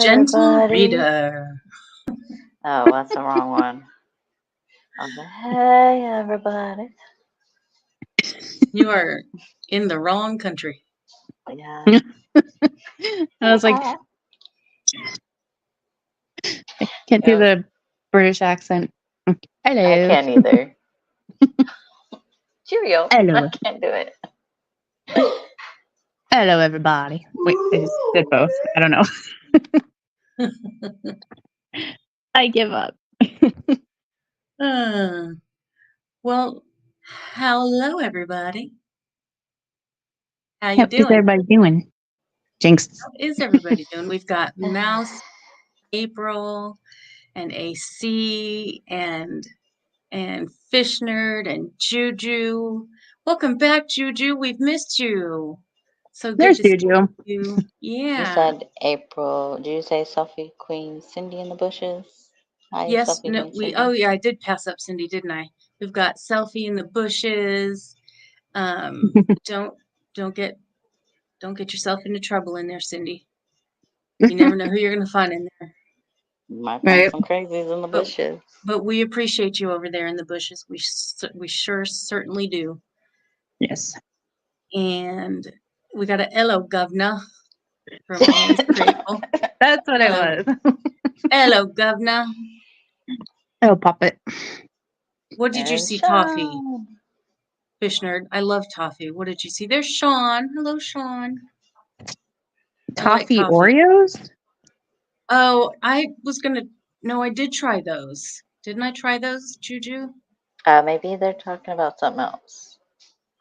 Gentle everybody. reader. Oh, that's the wrong one. Hey, everybody. You are in the wrong country. Yeah. I was like, can't do Yep. the British accent. I Hello. can't either. Cheerio. I Hello. can't do it. Hello, everybody. Wait, I just did both. I don't know. I give up. Uh, well, hello everybody. How you How is doing? everybody doing? Jinx. How is everybody doing? We've got Mouse, April, and AC, and Fish Nerd, and Juju. Welcome back, Juju. We've missed you. So good There's to see Juju. you. You Yeah. said April. Did you say Selfie Queen Cindy in the bushes? Hi, Yes. Selfie No. Queen Cindy. Oh yeah. I did pass up Cindy, didn't I? We've got Selfie in the bushes. Don't get yourself into trouble in there, Cindy. You never know who you're going to find in there. Might find Right. some crazies in the But- bushes. But we appreciate you over there in the bushes. We sure certainly do. Yes. And we got a hello, governor, from Anne's Grateful. That's what it Hello. was. Hello, governor. Oh, Puppet. What did you There's see, Toffee? Sean. Fish Nerd. I love Toffee. What did you see? There's Sean. Hello, Sean. I like Toffee toffee. Oreos? Oh, I was going to. No, I did try those. Didn't I try those, Juju? Maybe they're talking about something else.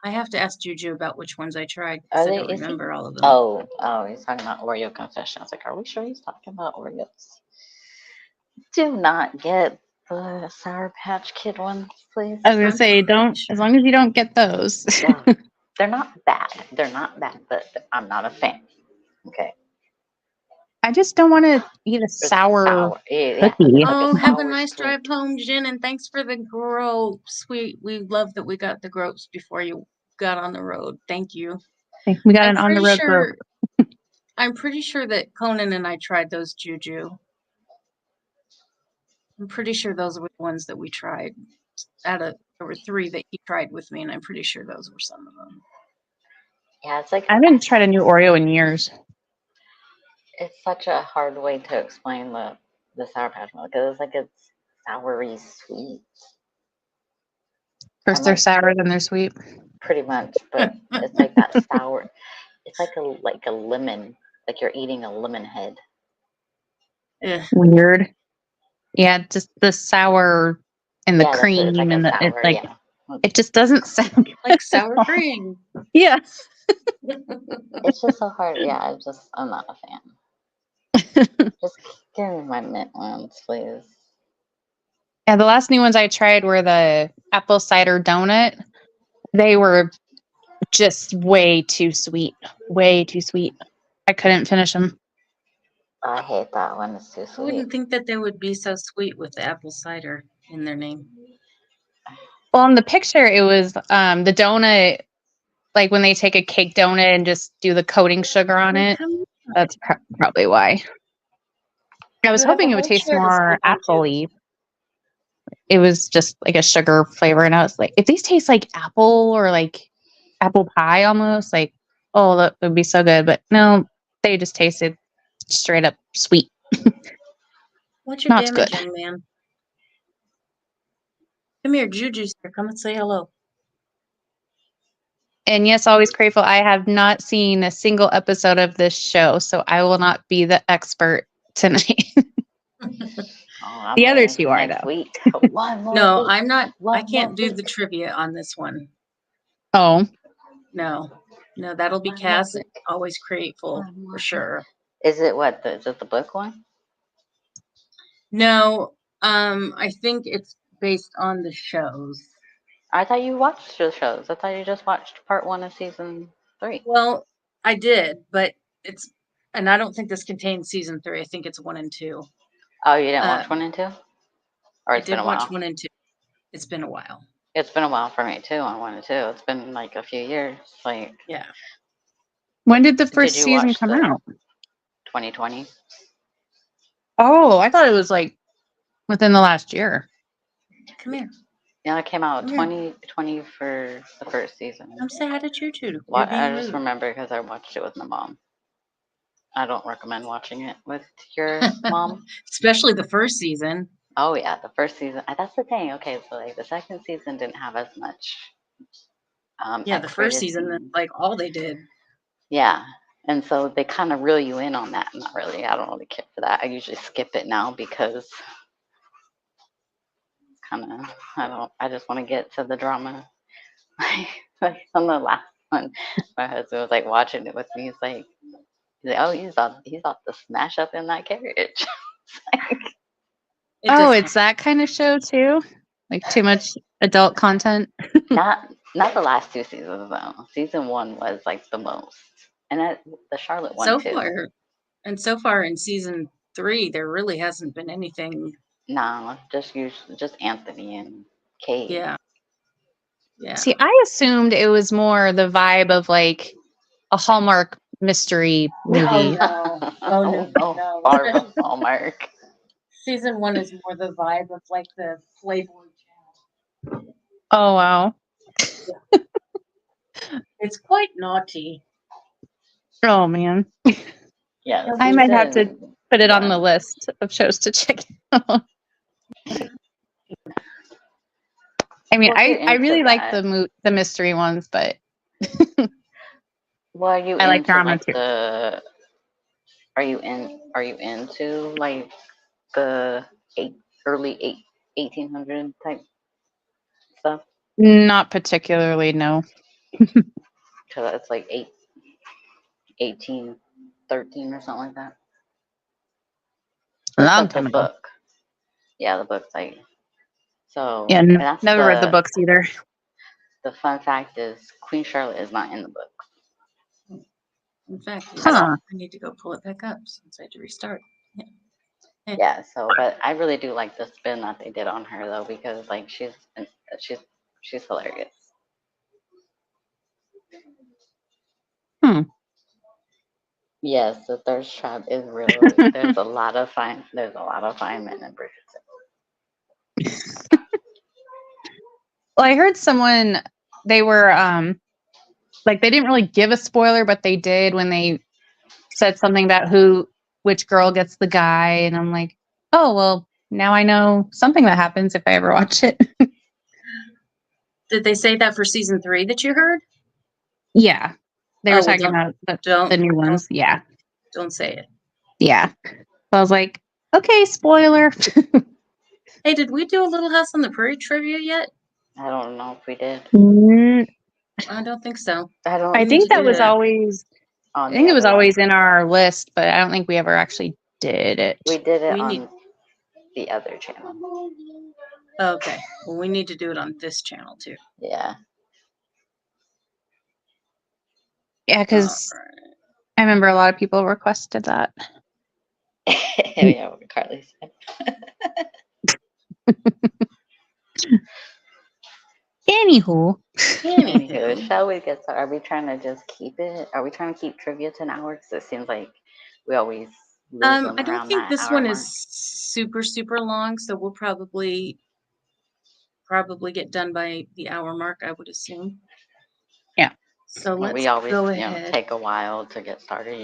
I have to ask Juju about which ones I tried Are because I they? don't Is he? remember all of them. Oh, he's talking about Oreo confessions. Like, are we sure he's talking about Oreos? Do not get the Sour Patch Kid ones, please. I was gonna say, don't. As long as you don't get those. Yeah. They're not bad. They're not bad, but I'm not a fan. Okay. I just don't want to eat a It's sour Yeah, cookie. it's like Oh, a have a sour nice sweet. drive home, Jen, and thanks for the gropes. We love that we got the gropes before you got on the road. Thank you. We got I'm an on the pretty road group. sure. I'm pretty sure that Conan and I tried those, Juju. I'm pretty sure those were the ones that we tried. There were 3 that he tried with me, and I'm pretty sure those were some of them. Yeah, it's like I haven't tried a new Oreo in years. it's such a hard way to explain the Sour Patch Milk because it's like it's soury sweet. First they're sour, then they're sweet. Pretty much, but it's like that sour. It's like a lemon, like you're eating a lemon head. Ugh. Weird. Yeah, just the sour and the Yeah, that's it. cream It's like and a the sour, like. yeah. It just doesn't sound Like sour cream. Yeah. It's just so hard. Yeah, I'm not a fan. Just give me my mint ones, please. Yeah, the last new ones I tried were the apple cider donut. They were just way too sweet. Way too sweet. I couldn't finish them. I hate that one. It's too I sweet. wouldn't think that they would be so sweet with the apple cider in their name. Well, in the picture, it was the donut, like when they take a cake donut and just do the coating sugar on it. That's probably why. I was You have hoping a it would whole taste chair to more sit on, too. apple-y. It was just like a sugar flavor, and I was like, if these taste like apple or like apple pie almost, like, oh, that would be so good. But no, they just tasted straight up sweet. What's your Not damage, good. young man? Come here, Juju's here. Come and say hello. And yes, always grateful. I have not seen a single episode of this show, so I will not be the expert tonight. Oh, The other waiting two for are, next though. week. One more No, week. I'm not. I One can't more do week. the trivia on this one. Oh, No, that'll be One more Cass. week. Always grateful One more for week. sure. Is it what? Is it the book one? No, I think it's based on the shows. I thought you watched the shows. I thought you just watched part 1 of season 3. Well, I did, but and I don't think this contains season 3. I think it's 1 and 2. Oh, you didn't watch 1 and 2? Or I it's been did a watch while. 1 and 2. It's been a while. It's been a while for me too on 1 and 2. It's been like a few years. Like, Yeah. when did the did first you season watch come the out? 2020? Oh, I thought it was like within the last year. Come here. Yeah, it came out Come here. 2020 for the first season. Come say hi to Choo Choo. What You're being I just rude. remember because I watched it with my mom. I don't recommend watching it with your mom. Especially the first season. Oh yeah, the first season. That's the thing. Okay, so like the second season didn't have as much. Yeah, the first X-rated season, scenes. like all they did. Yeah, and so they kind of reel you in on that. Not really. I don't really care for that. I usually skip it now because kind of I don't. I just want to get to the drama. Like on the last one, my husband was like watching it with me. He's like, oh, he's off to smash up in that carriage. It Oh, does it's that kind of show too? Like too much adult content? Not the last two seasons though. Season one was like the most, and the Charlotte one so too. far. And so far in season 3, there really hasn't been anything. No, just Anthony and Kate. Yeah. Yeah. See, I assumed it was more the vibe of like a Hallmark mystery movie. Oh, no. No. Barbara Hallmark. Season 1 is more the vibe of like the Playboy channel. Oh, wow. It's quite naughty. Oh, man. Yeah, I might have to season put it on the one. list of shows to check out. I mean, Well, if you're I into really like that. the mystery ones, but Well, are you I like into drama like too. are you into like the early 1800 type stuff? Not particularly, no. Because it's like 1813 or something like that. A That's long like the time ago. book. Yeah, the book's like so. Yeah, and that's never read the books either. The fun fact is Queen Charlotte is not in the book. In fact, Huh. I need to go pull it back up since I had to restart. Yeah. Yeah, so but I really do like the spin that they did on her though because like she's hilarious. Hmm. Yes, the thirst trap is really there's a lot of fine men in Bridgerton. Well, I heard someone, they were like they didn't really give a spoiler, but they did when they said something about which girl gets the guy, and I'm like, oh well, now I know something that happens if I ever watch it. Did they say that for season 3 that you heard? Yeah, they Oh, were well, talking about don't- the new ones. Yeah, Don't say it. yeah. So I was like, okay, spoiler. Hey, did we do a Little House on the Prairie trivia yet? I don't know if we did. I don't think so. I need think to that do was that. always. On I think the it was other always one. in our list, but I don't think we ever actually did it. We did it We on need- the other channel. Okay. Well, we need to do it on this channel too. Yeah. Yeah, because Alright. I remember a lot of people requested that. Yeah, what Carly said. Anywho, Anywho, shall we get started? Are we trying to just keep it? Are we trying to keep trivia to an hour? Because it seems like we always lose them I don't around think that this hour one mark. is super long, so we'll probably get done by the hour mark, I would assume. Yeah. So let's We always, go ahead. take a while to get started.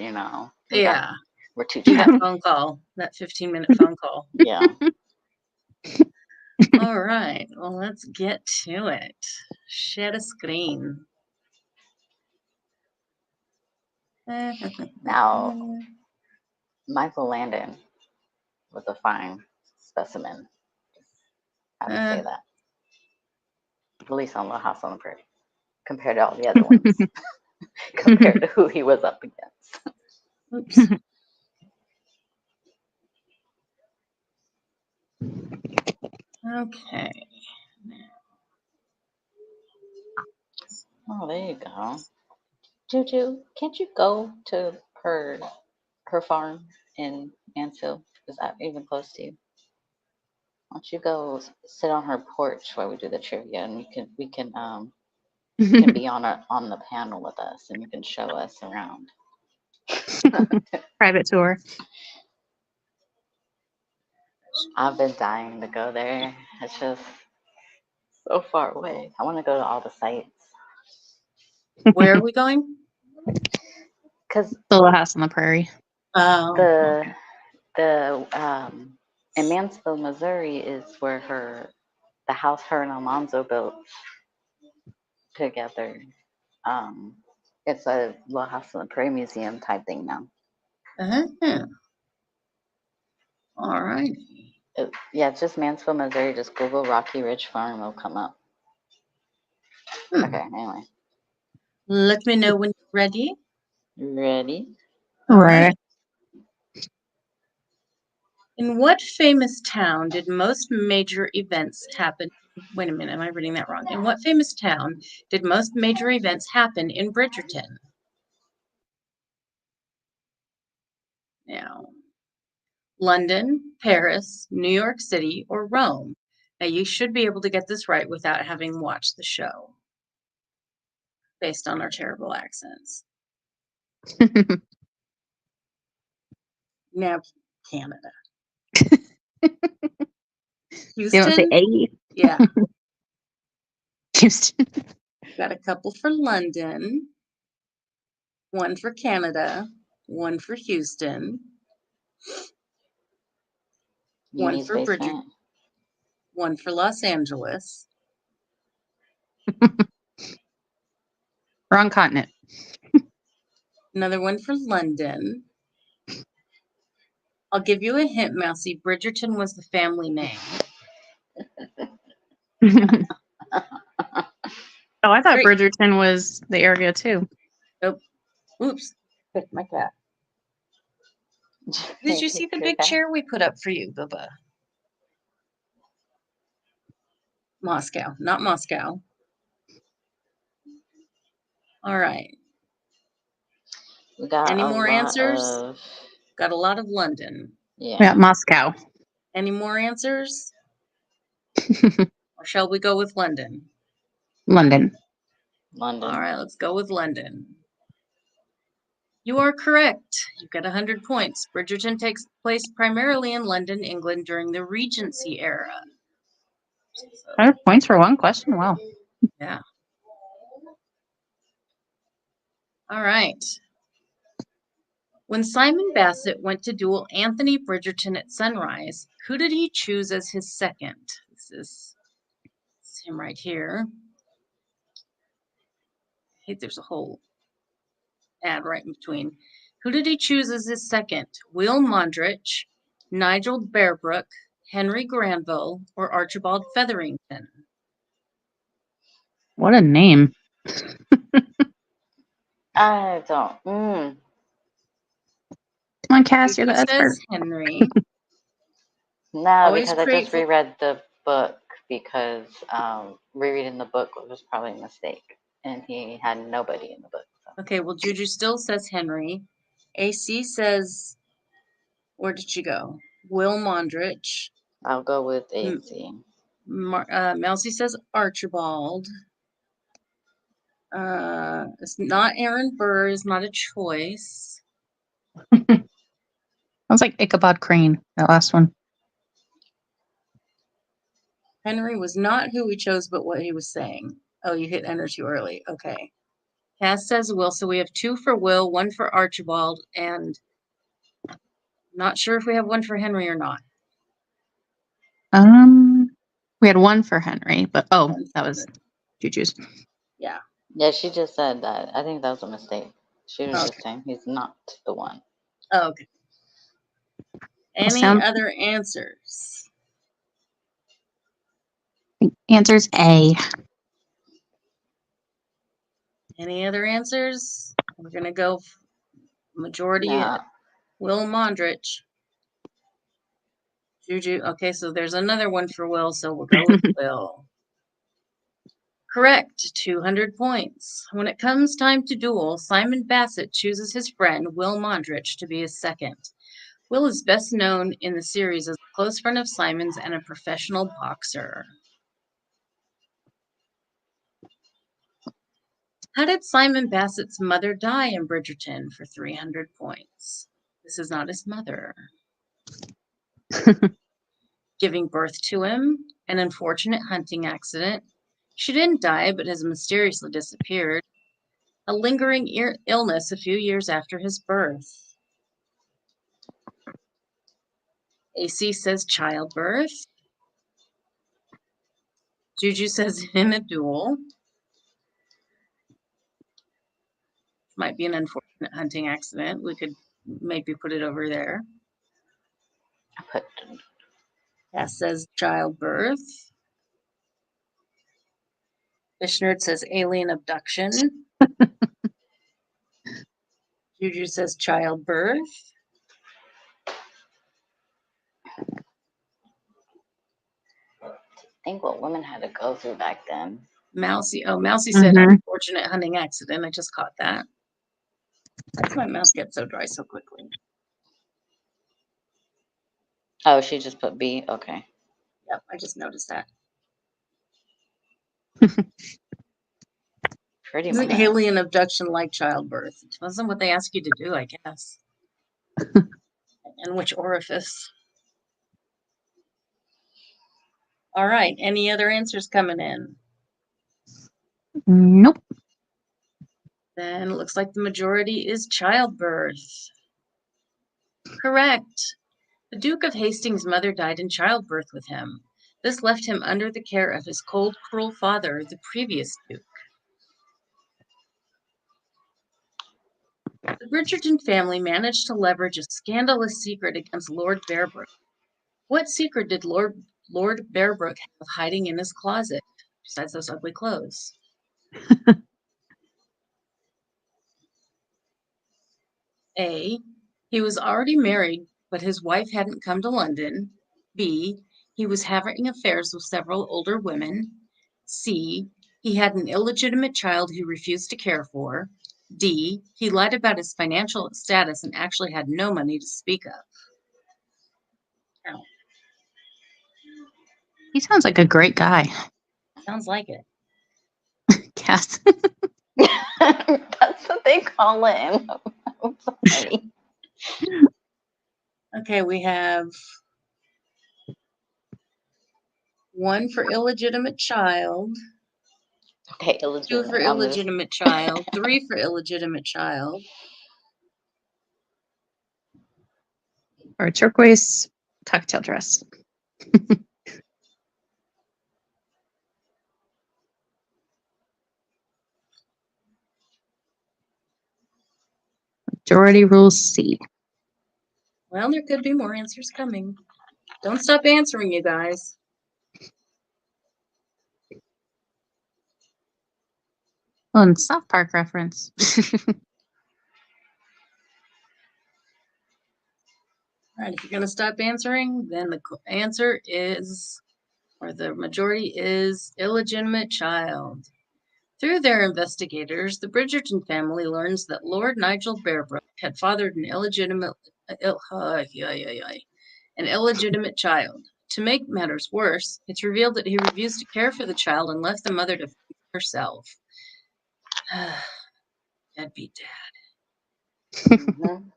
Yeah. We're too Do that chatty. phone call, that 15-minute phone call. Yeah. All right. Well, let's get to it. Share a screen. Now, Michael Landon was a fine specimen. How do you say that? At least on the House on the Prairie, compared to all the other ones, compared to who he was up against. Oops. Okay. Oh, there you go. Juju, can't you go to her farm in Mansfield? Is that even close to you? Why don't you go sit on her porch while we do the trivia, and we can be on the panel with us, and you can show us around. private tour. I've been dying to go there. It's just so far away. I want to go to all the sites. Where are we going? Because The Little House on the Prairie. Oh, the in Mansfield, Missouri is where the house her and Alonzo built together. It's a Little House on the Prairie museum type thing now. All right. Yeah, it's just Mansfield, Missouri. Just Google Rocky Ridge Farm, it'll come up. Okay, anyway. Let me know when you're ready. Ready? All Right. right. In what famous town did most major events happen? Wait a minute, am I reading that wrong? In what famous town did most major events happen in Bridgerton? Now, London, Paris, New York City, or Rome? Now, you should be able to get this right without having watched the show based on our terrible accents. Now, Canada. You don't say Houston? A. Yeah, Houston. got a couple for London, one for Canada, one for Houston, one Uni's for Bridgerton, basement. one for Los Angeles, Wrong continent. another one for London. I'll give you a hint, Mousy. Bridgerton was the family name. Oh, I thought Great. Bridgerton was the area too. Nope. Oops. Picked my cat. Did you see the big chair we put up for you, Bubba? Moscow, not Moscow. All right. We got Any a more lot answers? of Got a lot of London. Yeah, Moscow. Any more answers? Or shall we go with London? London. London. All right, let's go with London. You are correct. You've got 100 points. Bridgerton takes place primarily in London, England during the Regency era. 100 points for one question? Wow. Yeah. All right. When Simon Bassett went to duel Anthony Bridgerton at sunrise, who did he choose as his second? This is him right here. Hey, there's a whole ad right in between. Who did he choose as his second? Will Mondrich, Nigel Bearbrook, Henry Granville, or Archibald Featherington? What a name. I don't. Come on, Cass, you're He the expert. says Henry. No, Always because I just grateful. reread the book because rereading the book was probably a mistake, and he had nobody in the book. So. Okay, well, Juju still says Henry. AC says, where did she go? Will Mondrich. I'll go with AC. Mousy says Archibald. It's not Aaron Burr, is not a choice. Sounds like Ichabod Crane, that last one. Henry was not who we chose, but what he was saying. Oh, you hit enter too early. Okay. Cass says Will, so we have 2 for Will, 1 for Archibald, and not sure if we have 1 for Henry or not. We had 1 for Henry, but that was Juju's. Yeah. Yeah, she just said that. I think that was a mistake. She was just saying he's not the one. Oh, okay. Any other answers? Answer's A. Any other answers? We're gonna go majority. Nah. Will Mondrich. Juju. Okay, so there's another one for Will, so we'll go with Will. Correct. 200 points. When it comes time to duel, Simon Bassett chooses his friend Will Mondrich to be his second. Will is best known in the series as a close friend of Simon's and a professional boxer. How did Simon Bassett's mother die in Bridgerton for 300 points? This is not his mother. giving birth to him, an unfortunate hunting accident. She didn't die, but has mysteriously disappeared. A lingering illness a few years after his birth. AC says childbirth. Juju says in a duel. Might be an unfortunate hunting accident. We could maybe put it over there. Cass says childbirth. Fishnerd says alien abduction. Juju says childbirth. Think what women had to go through back then. Mousy said unfortunate hunting accident. I just caught that. Why does my mouth get so dry so quickly? Oh, she just put B. Okay. Yep, I just noticed that. Pretty Isn't much. alien abduction like childbirth? It depends on what they ask you to do, I guess. And which orifice. All right. Any other answers coming in? Nope. Then it looks like the majority is childbirth. Correct. The Duke of Hastings' mother died in childbirth with him. This left him under the care of his cold, cruel father, the previous Duke. The Bridgerton family managed to leverage a scandalous secret against Lord Bearbrook. What secret did Lord Bearbrook have hiding in his closet, besides those ugly clothes? A. He was already married, but his wife hadn't come to London. B. He was having affairs with several older women. C. He had an illegitimate child he refused to care for. D. He lied about his financial status and actually had no money to speak of. Now, He sounds like a great guy. sounds like it. Cass. That's what they call him. I'm sorry. Okay, we have 1 for illegitimate child, Okay, 2 illegitimate. for illegitimate child, 3 for illegitimate child. Or a turquoise cocktail dress. Majority rules C. Well, there could be more answers coming. Don't stop answering, you guys. Oh, and South Park reference. All right, if you're going to stop answering, then the answer is, or the majority is, illegitimate child. Through their investigators, the Bridgerton family learns that Lord Nigel Bearbrook had fathered an illegitimate child. To make matters worse, it's revealed that he refused to care for the child and left the mother to feed herself. Deadbeat dad. Mhm.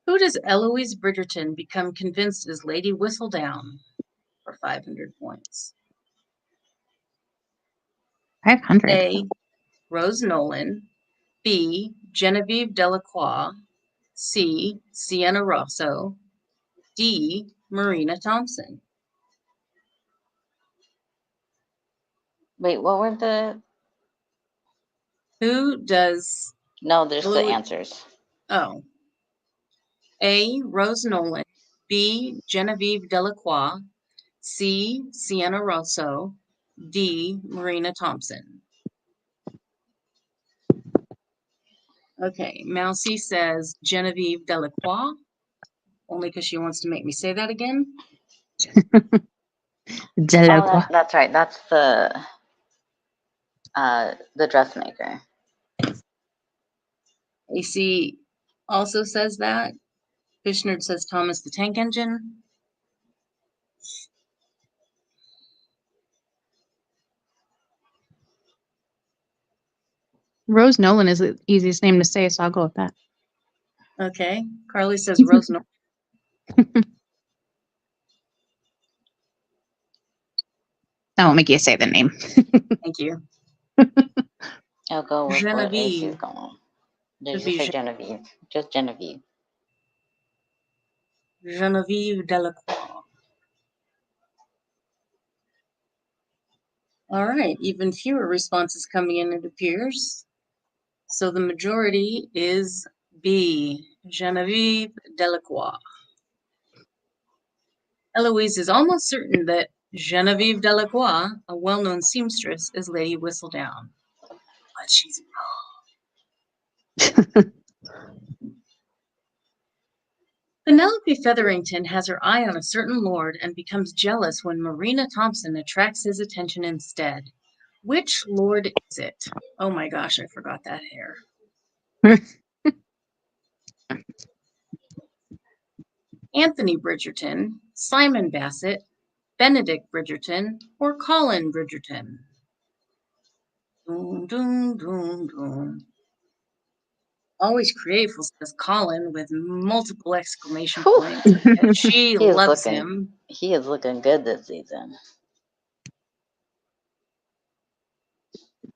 Who does Eloise Bridgerton become convinced is Lady Whistledown for 500 points? 500. A. Rose Nolan. B. Genevieve Delacroix. C. Sienna Rosso. D. Marina Thompson. Wait, what were the? Who does? No, there's the Eloise- answers. Oh. A. Rose Nolan. B. Genevieve Delacroix. C. Sienna Rosso. D. Marina Thompson. Okay, Mousy says Genevieve Delacroix, only because she wants to make me say that again. Delacroix. Oh, that's right. That's the dressmaker. AC also says that. Fishnerd says Thomas the Tank Engine. Rose Nolan is the easiest name to say, so I'll go with that. Okay, Carly says Rose Nolan. I won't make you say the name. Thank you. I'll go with what AC's Genevieve. going. Did Could you be say Genevieve? Just Genevieve. Genevieve Delacroix. All right, even fewer responses coming in, it appears. So the majority is B, Genevieve Delacroix. Eloise is almost certain that Genevieve Delacroix, a well-known seamstress, is Lady Whistledown. But she's wrong. Penelope Featherington has her eye on a certain lord and becomes jealous when Marina Thompson attracts his attention instead. Which lord is it? Oh my gosh, I forgot that hair. Anthony Bridgerton, Simon Bassett, Benedict Bridgerton, or Colin Bridgerton? Doom, doom, doom, doom. Always Creative says Colin with multiple exclamation Whew. points. And she He is loves looking. him. He is looking good this season.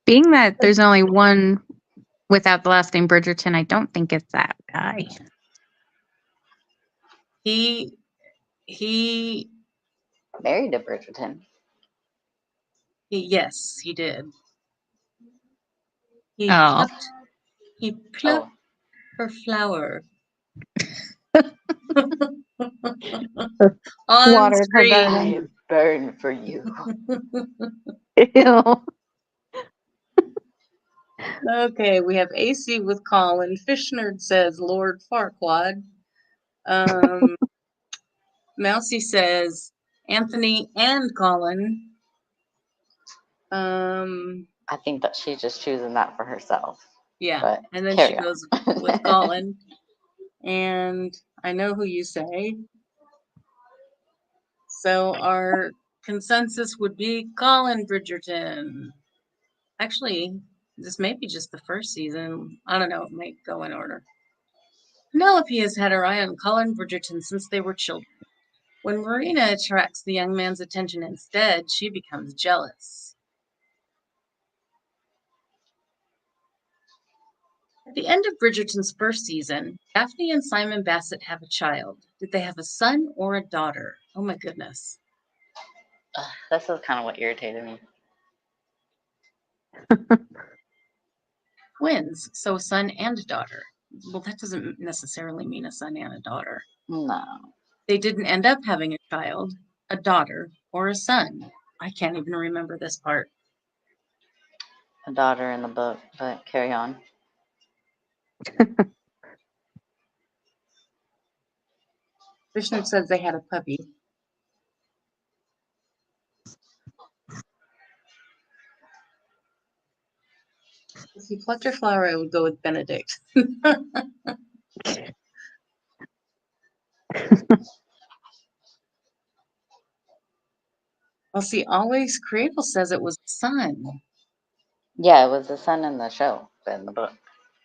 Being that there's only one without the last name Bridgerton, I don't think it's that guy. He Married to Bridgerton. yes, he did. He Oh. plucked her flower. On Watered her screen. garden. Burn for you. Ew. Okay, we have AC with Colin. Fishnerd says Lord Farquaad. Mousy says Anthony and Colin. I think that she's just choosing that for herself. Yeah, But and then carry she on. goes with Colin. And I know who you say. So our consensus would be Colin Bridgerton. Actually, this may be just the first season. I don't know. It might go in order. Penelope has had her eye on Colin Bridgerton since they were children. When Marina attracts the young man's attention instead, she becomes jealous. At the end of Bridgerton's first season, Daphne and Simon Bassett have a child. Did they have a son or a daughter? Oh my goodness. This is kind of what irritated me. Twins, so a son and a daughter. Well, that doesn't necessarily mean a son and a daughter. No. They didn't end up having a child, a daughter, or a son. I can't even remember this part. A daughter in the book, but carry on. Vishnu says they had a puppy. If you plucked her flower, I would go with Benedict. Well, see, Always Creative says it was a son. Yeah, it was the son in the show, but in the book.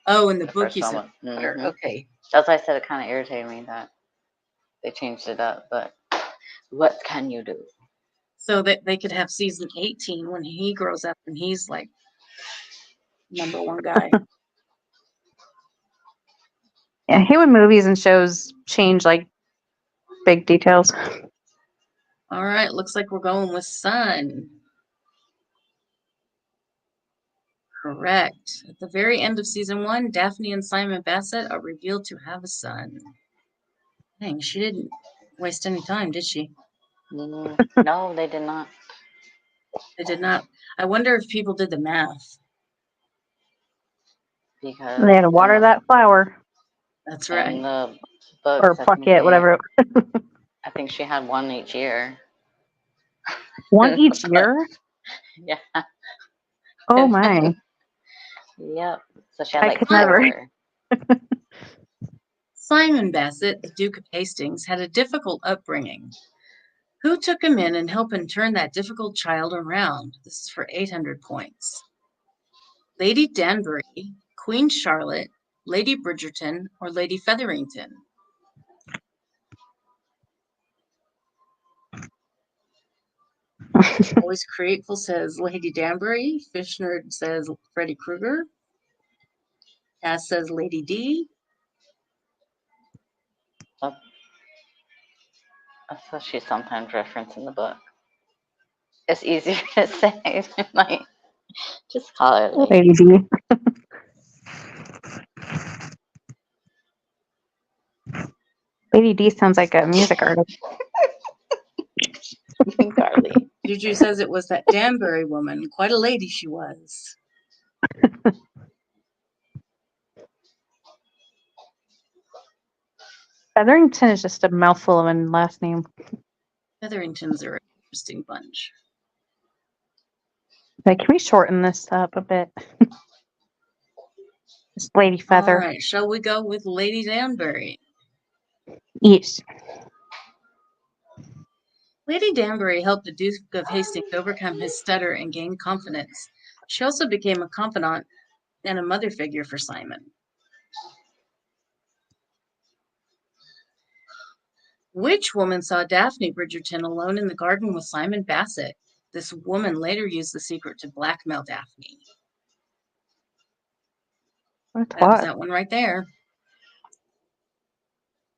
Oh, in the book first you said one. daughter. Okay. That's why I said it kind of irritated me that they changed it up, but what can you do? So that they could have season 18 when he grows up and he's like #1 guy. Yeah, he when movies and shows change like big details. All right, looks like we're going with son. Correct. At the very end of season 1, Daphne and Simon Bassett are revealed to have a son. Dang, she didn't waste any time, did she? No, they did not. They did not. I wonder if people did the math. Because They had to water that flower That's in right. the books, or pluck it, whatever. I think she had one each year. One each year? Yeah. Oh my. Yep. So she had I like could 4. never. Simon Bassett, the Duke of Hastings, had a difficult upbringing. Who took him in and helped him turn that difficult child around? This is for 800 points. Lady Danbury, Queen Charlotte, Lady Bridgerton, or Lady Featherington? Always Grateful says Lady Danbury. Fish Nerd says Freddy Krueger. Cass says Lady D. That's what she sometimes references in the book. It's easier to say. Like, just call her Lady. Lady D. Lady D sounds like a music artist. Carly. Juju says it was that Danbury woman. Quite a lady she was. Featherington is just a mouthful of a last name. Featheringtons are an interesting bunch. Like, can we shorten this up a bit? Just Lady Feather. All right, shall we go with Lady Danbury? Yes. Lady Danbury helped the Duke of Hastings overcome his stutter and gain confidence. She also became a confidant and a mother figure for Simon. Which woman saw Daphne Bridgerton alone in the garden with Simon Bassett? This woman later used the secret to blackmail Daphne. That's That was what? that one right there.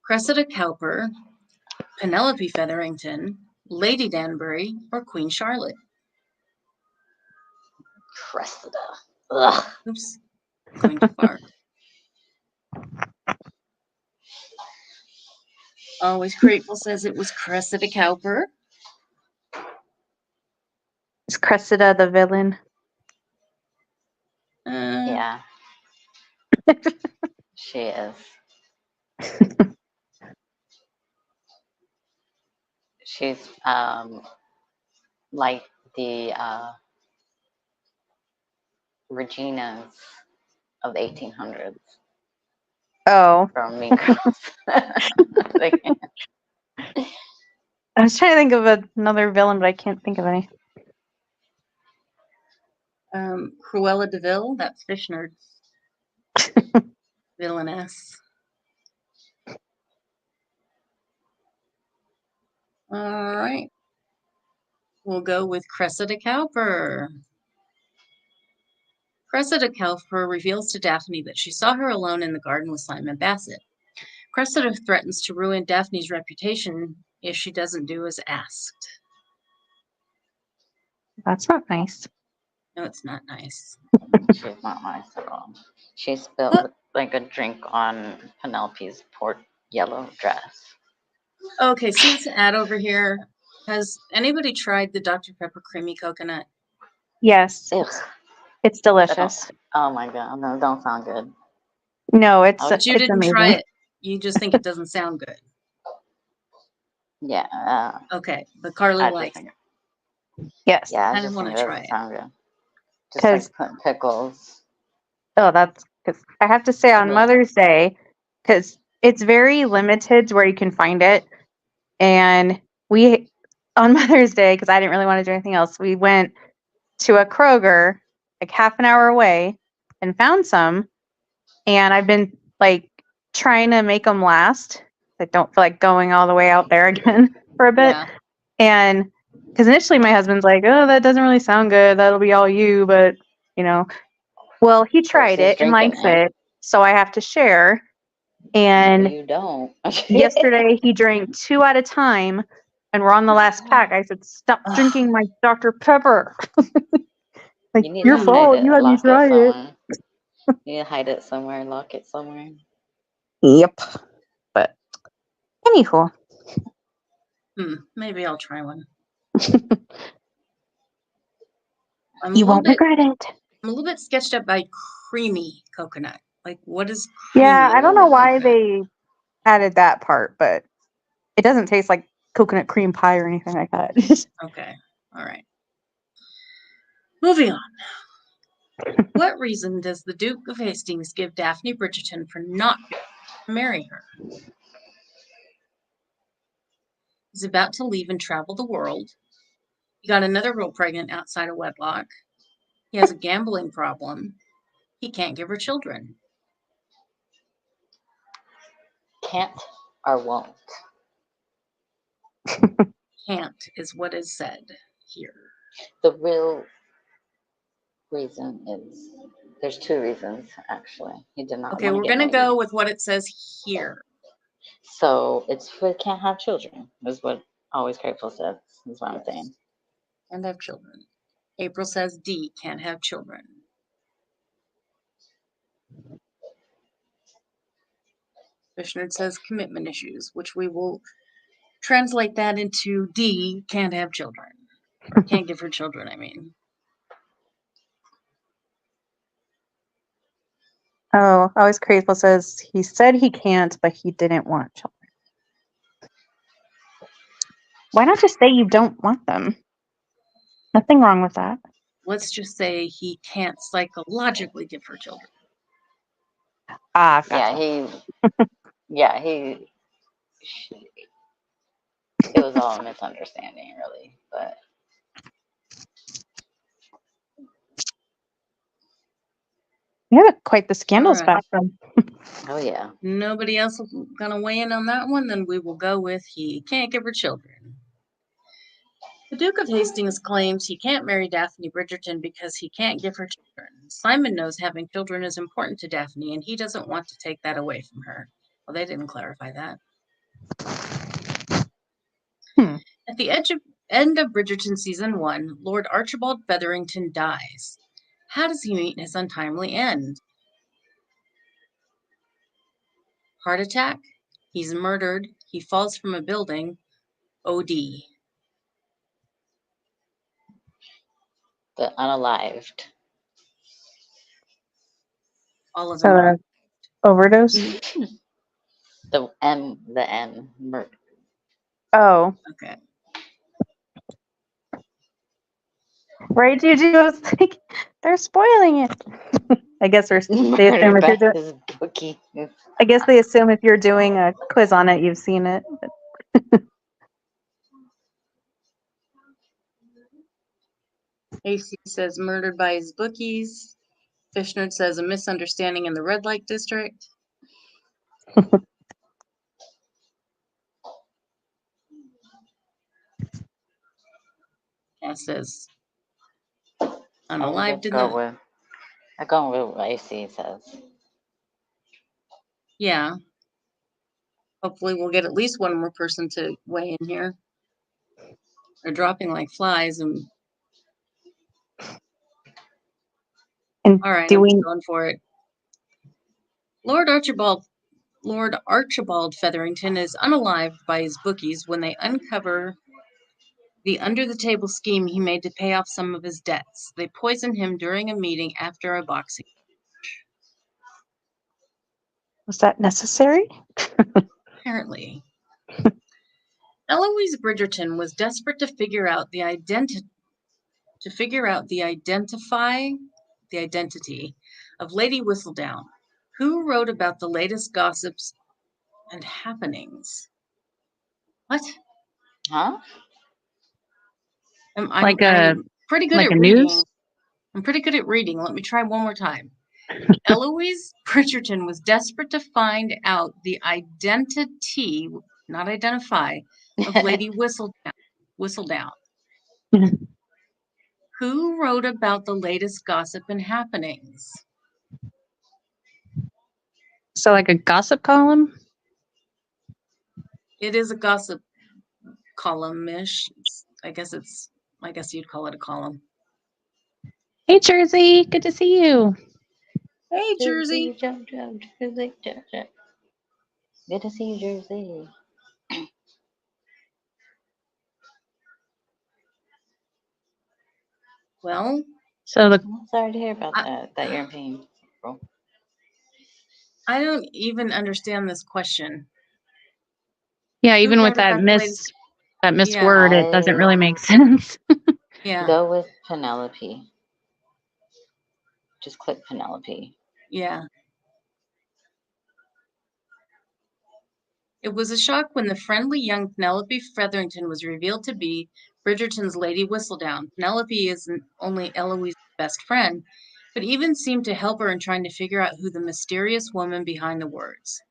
Cressida Cowper, Penelope Featherington, Lady Danbury, or Queen Charlotte? Cressida. Ugh. Oops, going too far. Always Grateful says it was Cressida Cowper. Is Cressida the villain? Yeah. She is. She's like the Reginas of the 1800s Oh. from Mean Girls. Like, I was trying to think of another villain, but I can't think of any. Cruella de Vil, that's Fish Nerd's villainess. All right. We'll go with Cressida Cowper. Cressida Cowper reveals to Daphne that she saw her alone in the garden with Simon Bassett. Cressida threatens to ruin Daphne's reputation if she doesn't do as asked. That's not nice. No, it's not nice. she's not nice at all. She spilled like a drink on Penelope's poor yellow dress. Okay, see this ad over here? Has anybody tried the Dr. Pepper creamy coconut? Yes. Ugh. It's delicious. Oh my god, no, don't sound good. No, it's But But you it's didn't amazing. try it. You just think it doesn't sound good. Yeah. Okay, but Carly I likes just think, Yes. yeah, I I just don't think wanna it try doesn't it. sound good. Just 'Cause- like putting pickles. Oh, that's because I have to say on Ugh. Mother's Day, because it's very limited to where you can find it. And we, on Mother's Day, because I didn't really want to do anything else, we went to a Kroger like half an hour away and found some. And I've been like trying to make them last. I don't feel like going all the way out there again for a bit. Yeah. And because initially my husband's like, oh, that doesn't really sound good. That'll be all you. But, you know, well, he tried Versus it and drinking likes it. So I have to share. But And you don't. yesterday he drank 2 at a time and we're on the last pack. I said, stop Ugh. drinking my Dr. Pepper. Like, You need your to hide fault. it, You had me lock try it it. somewhere. You need to hide it somewhere, lock it somewhere. Yep. But anywho. Maybe I'll try one. You won't regret it. I'm a little bit sketched up by creamy coconut. Like, what is creamy? Yeah, I don't know why coconut? they added that part, but it doesn't taste like coconut cream pie or anything like that. Okay. All right. Moving on. What reason does the Duke of Hastings give Daphne Bridgerton for not being able to marry her? He's about to leave and travel the world. He got another girl pregnant outside of wedlock. He has a gambling problem. He can't give her children. Can't or won't. Can't is what is said. here? The real reason is there's two reasons actually. He did not Okay, want we're to get going to married. go with what it says here. So it's for can't have children, is what Always Grateful says, is what I'm saying. And have children. April says D, can't have children. Fishnerd says commitment issues, which we will translate that into D, can't have children. Or can't give her children, I mean. Oh, Always Grateful says he said he can't, but he didn't want children. Why not just say you don't want them? Nothing wrong with that. Let's just say he can't psychologically give her children. Ah, Yeah, gotcha. he it was all a misunderstanding really, but You have quite the scandals right. back then. oh yeah. Nobody else gonna weigh in on that one? Then we will go with he can't give her children. The Duke of Hastings claims he can't marry Daphne Bridgerton because he can't give her children. Simon knows having children is important to Daphne, and he doesn't want to take that away from her. Well, they didn't clarify that. At the end of Bridgerton Season 1, Lord Archibald Featherington dies. How does he meet his untimely end? Heart attack? He's murdered. He falls from a building. OD. The unalived. All of them are. Overdose? The M murder. Oh. Okay. Right, Juju? I was like, they're spoiling it. I guess they assume Murdered if by you're doing. his bookie. I guess they assume if you're doing a quiz on it, you've seen it. AC says murdered by his bookies. Fishnerd says a misunderstanding in the red light district. Cass says unalived in the. I go with what AC says. Yeah. Hopefully we'll get at least one more person to weigh in here. They're dropping like flies and all right, I'm going for it. Lord Archibald Featherington is unalived by his bookies when they uncover the under-the-table scheme he made to pay off some of his debts. They poison him during a meeting after a boxing. Was that necessary? Apparently. Eloise Bridgerton was desperate to figure out the identity of Lady Whistledown, who wrote about the latest gossips and happenings. What? Huh? I'm pretty good like at a reading. news? I'm pretty good at reading. Let me try one more time. Eloise Bridgerton was desperate to find out the identity, not identify, of Lady Whistledown. Who wrote about the latest gossip and happenings? So like a gossip column? It is a gossip column-ish. I guess you'd call it a column. Hey, Jersey. Good to see you. Hey, Jersey. Jersey. Good to see you, Jersey. Well, I'm sorry to hear about that you're in pain. I don't even understand this question. Yeah, even with that missed word, it doesn't really make sense. Yeah. Go with Penelope. Just click Penelope. Yeah. It was a shock when the friendly young Penelope Featherington was revealed to be Bridgerton's Lady Whistledown. Penelope isn't only Eloise's best friend, but even seemed to help her in trying to figure out the mysterious woman behind the words.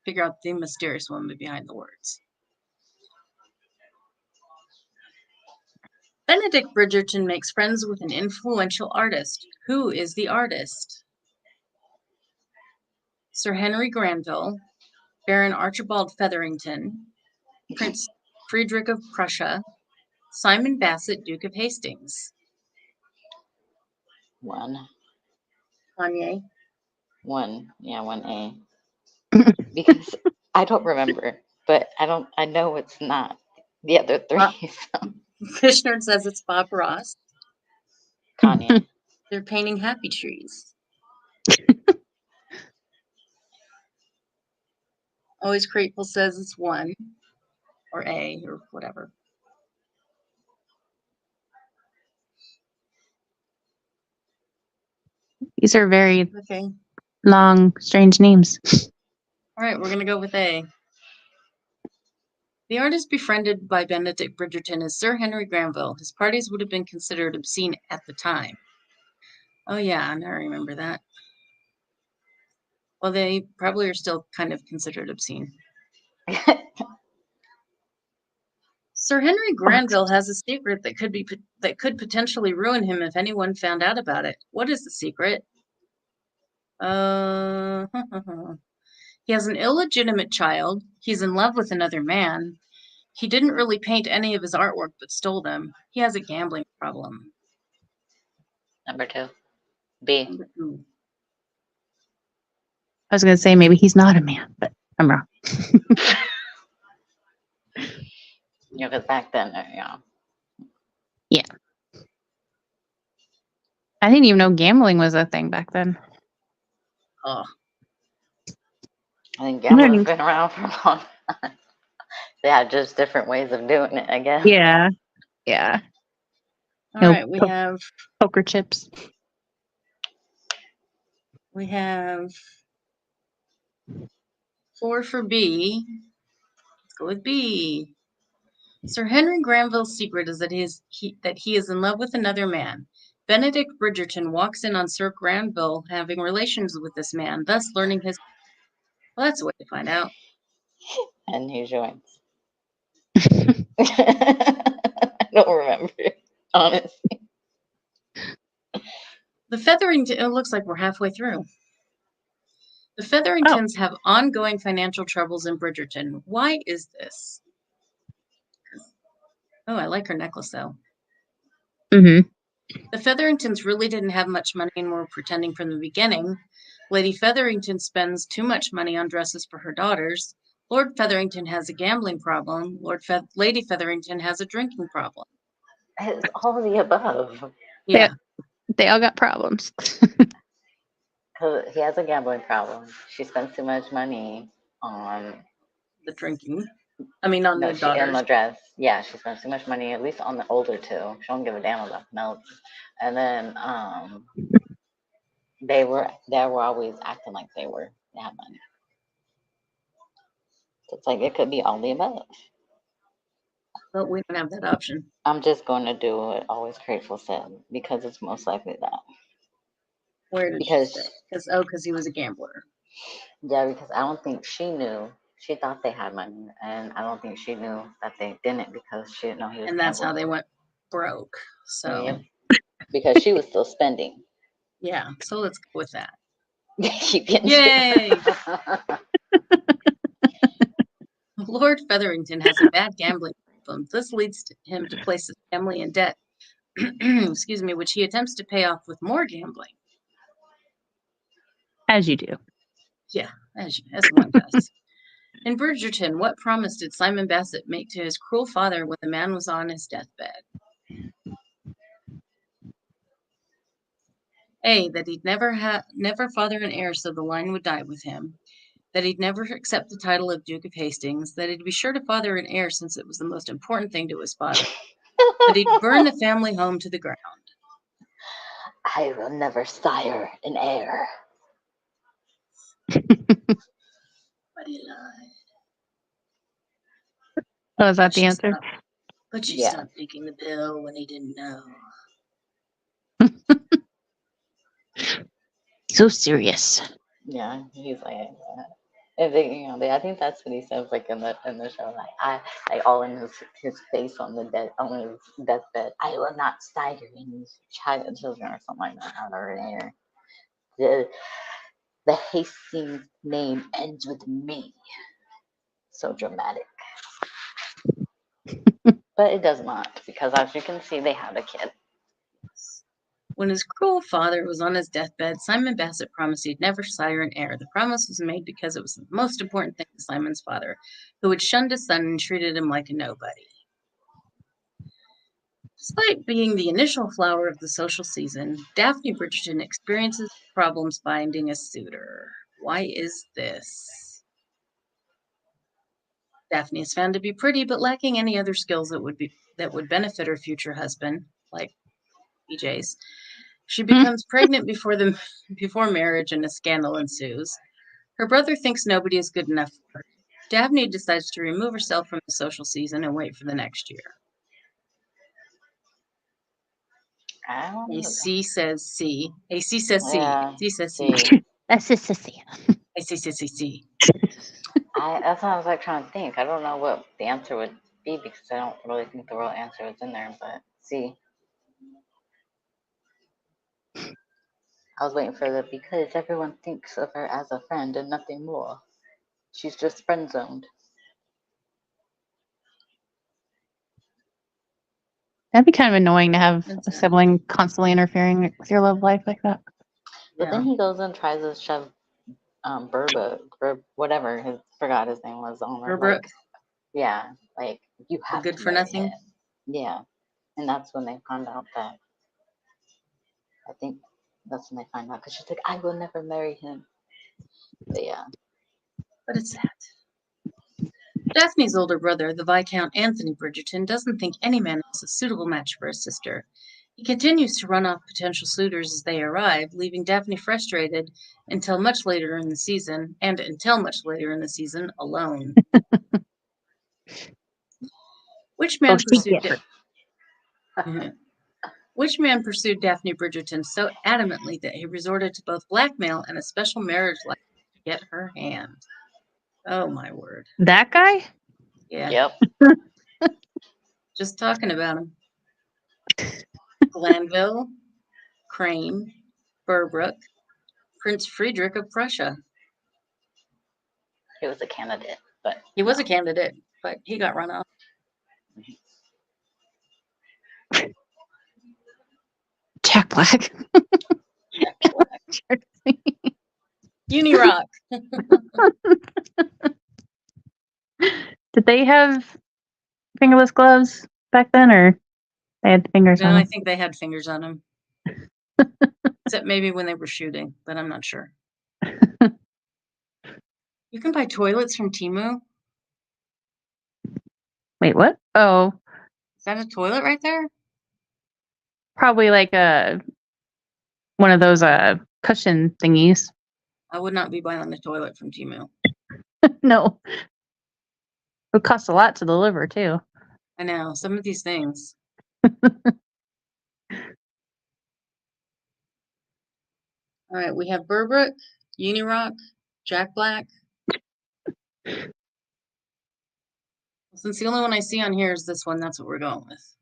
Benedict Bridgerton makes friends with an influential artist. Who is the artist? Sir Henry Granville, Baron Archibald Featherington, Prince Friedrich of Prussia, Simon Bassett, Duke of Hastings. One. Kanye. One. Yeah, 1A. Because I don't remember, but I know it's not the other three. So. Fishner says it's Bob Ross. Kanye. They're painting happy trees. Always Grateful says it's 1 or A or whatever. These are very Okay. long, strange names. All right, we're going to go with A. The artist befriended by Benedict Bridgerton is Sir Henry Granville. His parties would have been considered obscene at the time. Oh, yeah, I remember that. Well, they probably are still kind of considered obscene. Sir Henry Granville has a secret that could potentially ruin him if anyone found out about it. What is the secret? He has an illegitimate child. He's in love with another man. He didn't really paint any of his artwork, but stole them. He has a gambling problem. Number 2. B. Number 2. I was going to say maybe he's not a man, but I'm wrong. Yeah, because back then, Yeah. I didn't even know gambling was a thing back then. Oh, I think gambling's been around for a long time. They had just different ways of doing it, I guess. Yeah. Yeah. all No, right. We have poker chips. 4 for B. Let's go with B. Sir Henry Granville's secret is that he is in love with another man. Benedict Bridgerton walks in on Sir Granville having relations with this man, thus learning his. Well, that's a way to find out. And he joins. I don't remember, honestly. The Featherington. It looks like we're halfway through. The Featheringtons have ongoing financial troubles in Bridgerton. Why is this? Oh, I like her necklace though. Mm-hmm. The Featheringtons really didn't have much money and were pretending from the beginning. Lady Featherington spends too much money on dresses for her daughters. Lord Featherington has a gambling problem. Lady Featherington has a drinking problem. It's all the above. Yeah. They all got problems. Because he has a gambling problem. She spends too much money on The drinking. I mean, on the on daughters. the dress. Yeah, she spends too much money, at least on the older 2. She don't give a damn about Mel. And then they were always acting like they had money. So it's like it could be all the above. But we don't have that option. I'm just going to do what Always Grateful said because it's most likely that. Where did she say? Because he was a gambler. Yeah, because I don't think she knew. She thought they had money, and I don't think she knew that they didn't because she didn't know he was. And that's how they went broke. So. Yep. Because she was still spending. Yeah. So let's go with that. Yay! Lord Featherington has a bad gambling problem. This leads him to place his family in debt. Excuse me, which he attempts to pay off with more gambling. As you do. Yeah, as one does. In Bridgerton, what promise did Simon Bassett make to his cruel father when the man was on his deathbed? A, that he'd never father an heir so the line would die with him. That he'd never accept the title of Duke of Hastings. That he'd be sure to father an heir since it was the most important thing to his father. That he'd burn the family home to the ground. I will never sire an heir. But he lied. Oh, is that the answer? But she stopped taking the pill when he didn't know. So serious. Yeah, he's like, And I think that's what he says, like in the show, like like all in his face on his deathbed. I will not stagger any children or something like that. Or the Hastings name ends with me. So dramatic, but it does not, because as you can see, they had a kid. When his cruel father was on his deathbed, Simon Bassett promised he'd never sire an heir. The promise was made because it was the most important thing to Simon's father, who had shunned his son and treated him like a nobody. Despite being the initial flower of the social season, Daphne Bridgerton experiences problems finding a suitor. Why is this? Daphne is found to be pretty, but lacking any other skills that would benefit her future husband, like BJ's. She becomes pregnant before marriage, and a scandal ensues. Her brother thinks nobody is good enough for her. Daphne decides to remove herself from the social season and wait for the next year. I don't know. AC says C. AC says C. Yeah, AC says C. That's just sissy. AC says C. That's what I was like trying to think. I don't know what the answer would be, because I don't really think the real answer was in there. But see, I was waiting for the because everyone thinks of her as a friend and nothing more. She's just friend zoned. That'd be kind of annoying to have That's a it. sibling constantly interfering with your love life like that. But then he goes and tries to shove whatever forgot his name was on her. Berbrook, Like, yeah, like you have good to for marry nothing. him. Yeah, and that's when they found out that. I think that's when they find out, because she's like, I will never marry him. But yeah. But it's sad. Daphne's older brother, the Viscount Anthony Bridgerton, doesn't think any man is a suitable match for his sister. He continues to run off potential suitors as they arrive, leaving Daphne frustrated until much later in the season, alone. Which man pursued Which man pursued Daphne Bridgerton so adamantly that he resorted to both blackmail and a special marriage license to get her hand? Oh my word. That guy? Yeah. Yep. Just talking about him. Glanville, Crane, Berbrook, Prince Friedrich of Prussia. He was a candidate, but He was a candidate, but he got run off. Jack Black. Jack Black. Unirock. Did they have fingerless gloves back then, or they had fingers No, on I them? think they had fingers on them. Except maybe when they were shooting, but I'm not sure. You can buy toilets from Temu. Wait, what? Oh, Is that a toilet right there? probably like one of those cushion thingies. I would not be buying a toilet from Temu. No. It would cost a lot to deliver, too. I know, some of these things. All right, we have Berbrook, Unirock, Jack Black. Since the only one I see on here is this one, that's what we're going with.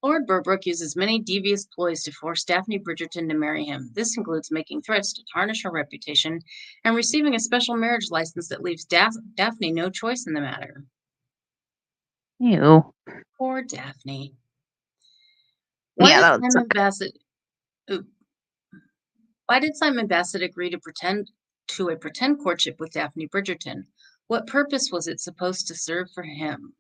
Lord Berbrook uses many devious ploys to force Daphne Bridgerton to marry him. This includes making threats to tarnish her reputation and receiving a special marriage license that leaves Daphne no choice in the matter. Ew. Poor Daphne. Why did Simon Bassett agree to a pretend courtship with Daphne Bridgerton? What purpose was it supposed to serve for him?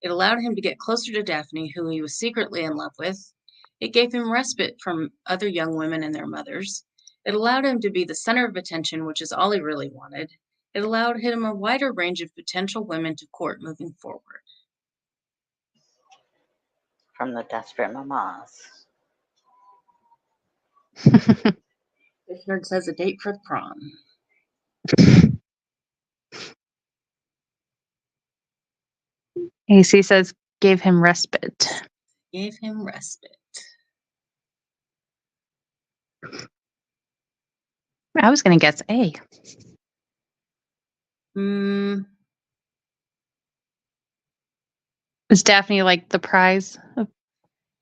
It allowed him to get closer to Daphne, who he was secretly in love with. It gave him respite from other young women and their mothers. It allowed him to be the center of attention, which is all he really wanted. It allowed him a wider range of potential women to court moving forward. From the Desperate Mamas. This nerd says a date for prom. AC says gave him respite. Gave him respite. I was going to guess A. Mm, Was Daphne like the prize?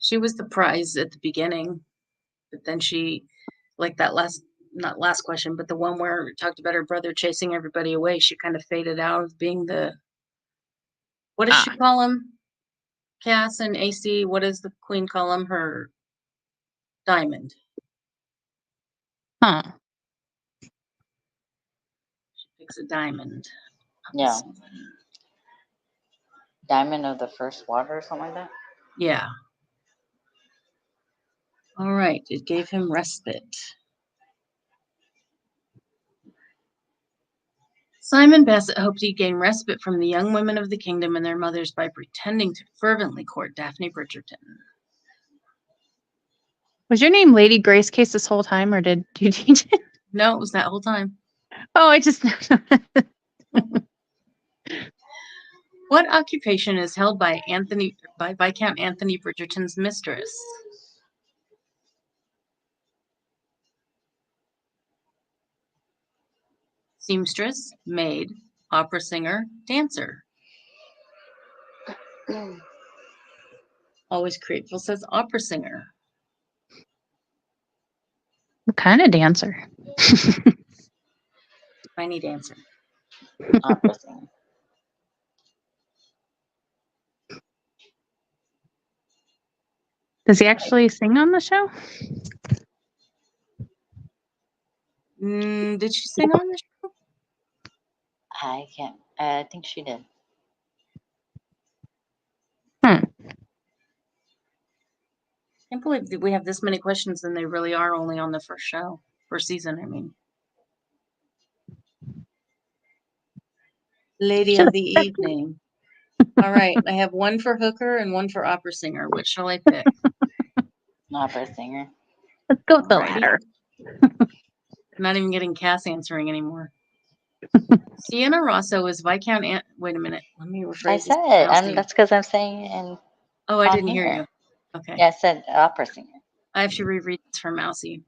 she was the prize at the beginning, but then she, like that not last question, but the one where it talked about her brother chasing everybody away, she kind of faded out of being the, what does she call him? Cass and AC, what does the queen call him? Her diamond. Huh. She picks a diamond. Yeah. Diamond of the first water or something like that. Yeah. All right. It gave him respite. Simon Bassett hoped he'd gain respite from the young women of the kingdom and their mothers by pretending to fervently court Daphne Bridgerton. Was your name Lady Grace Case this whole time, or did you change it? No, it was that whole time. Oh, I just. What occupation is held by Viscount Anthony Bridgerton's mistress? Seamstress, maid, opera singer, dancer. Always Grateful says opera singer. What kind of dancer? Tiny dancer. Opera singer. Does he actually sing on the show? Did she sing on the show? I can't. I think she did. I can't believe that we have this many questions and they really are only on the first season, I mean. Lady of the Evening. All right, I have one for hooker and one for opera singer. Which shall I pick? Opera singer. Let's go with the Alrighty. latter. I'm not even getting Cass answering anymore. Sienna Rosso is Viscount wait a minute. Let me rephrase I this. said. That's because I'm saying it in. Oh, I on didn't hear here. you. Okay. Yeah, I said opera singer. I have to reread this for Mousy.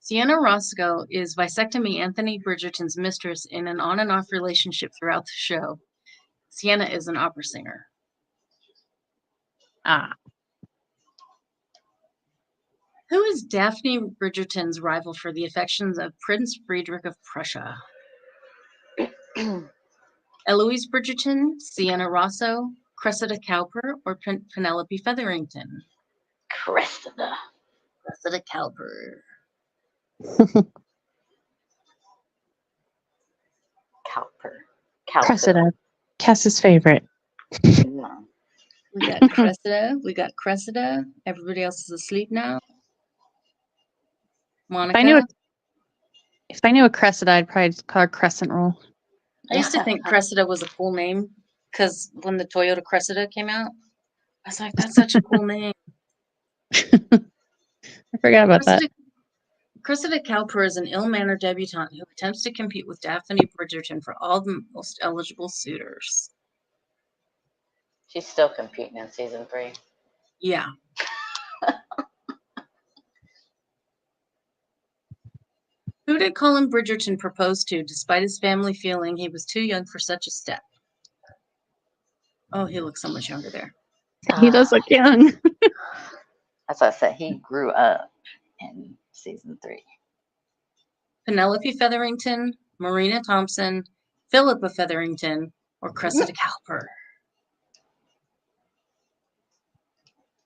Sienna Roscoe is Vasectomy Anthony Bridgerton's mistress in an on and off relationship throughout the show. Sienna is an opera singer. Who is Daphne Bridgerton's rival for the affections of Prince Friedrich of Prussia? Eloise Bridgerton, Sienna Rosso, Cressida Cowper, or Penelope Featherington? Cressida. Cressida Cowper. Cowper. Cressida. Cass's favorite. No. We got Cressida. We got Cressida. Everybody else is asleep now. Monica. If I knew a Cressida, I'd probably just call her Crescent Roll. I used to think Cressida was a cool name because when the Toyota Cressida came out, I was like, that's such a cool name. I forgot about that. Cressida Cowper is an ill-mannered debutante who attempts to compete with Daphne Bridgerton for all the most eligible suitors. She's still competing in season 3. Yeah. Who did Colin Bridgerton propose to, despite his family feeling he was too young for such a step? Oh, he looks so much younger there. He does look young. That's what I said. He grew up in season 3. Penelope Featherington, Marina Thompson, Philippa Featherington, or Cressida Cowper?